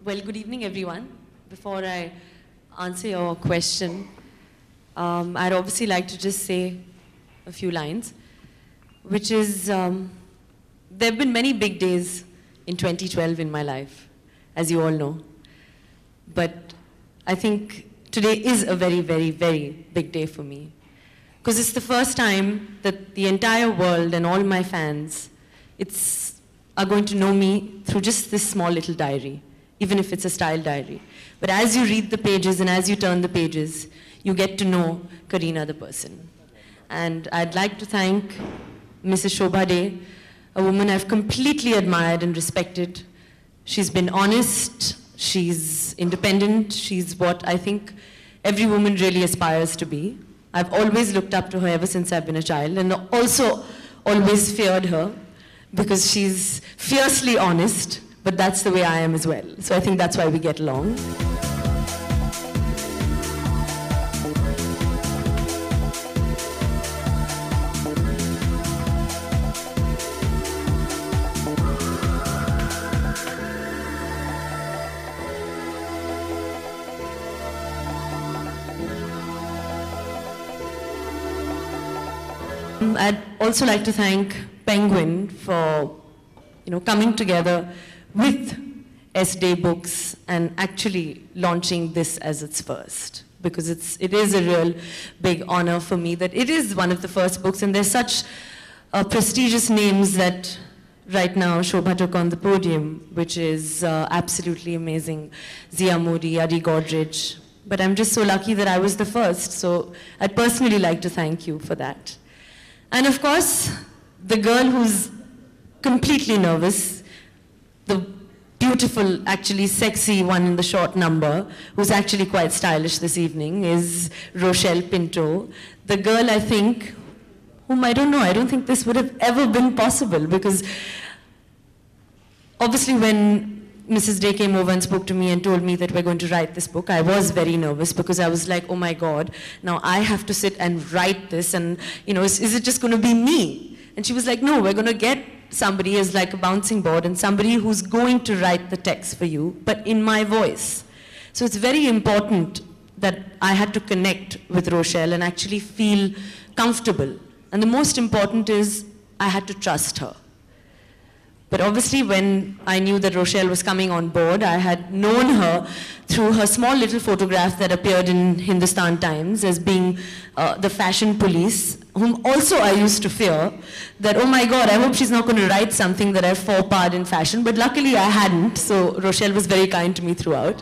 Well, good evening, everyone. Before I answer your question, I'd obviously like to just say a few lines, which is, there have been many big days in 2012 in my life, as you all know. But I think today is a very, very, very big day for me. Because it's the first time that the entire world and all my fans are going to know me through just this small little diary, even if it's a style diary. But as you read the pages and as you turn the pages, you get to know Kareena the person. And I'd like to thank Mrs. Shobha De, a woman I've completely admired and respected. She's been honest, she's independent, she's what I think every woman really aspires to be. I've always looked up to her ever since I've been a child, and also always feared her because she's fiercely honest, but that's the way I am as well. So I think that's why we get along. I'd also like to thank Penguin for coming together with S-Day Books and actually launching this as its first. Because it is a real big honor for me that it is one of the first books, and there's such prestigious names that right now Shobha took on the podium, which is absolutely amazing. Zia Modi, Adi Godrej. But I'm just so lucky that I was the first, so I'd personally like to thank you for that. And of course, the girl who's completely nervous, the beautiful, actually sexy one in the short number, who's actually quite stylish this evening, is Rochelle Pinto. The girl, I think, whom I don't know, I don't think this would have ever been possible, because obviously when Mrs. Day came over and spoke to me and told me that we're going to write this book, I was very nervous because I was like, oh my God, now I have to sit and write this, and is it just going to be me? And she was like, no, we're going to get somebody as like a bouncing board and somebody who's going to write the text for you, but in my voice. So it's very important that I had to connect with Rochelle and actually feel comfortable. And the most important is I had to trust her. But obviously when I knew that Rochelle was coming on board, I had known her through her small little photograph that appeared in Hindustan Times as being the fashion police, whom also I used to fear that, oh my God, I hope she's not going to write something that I've faux-pas in fashion. But luckily I hadn't, so Rochelle was very kind to me throughout.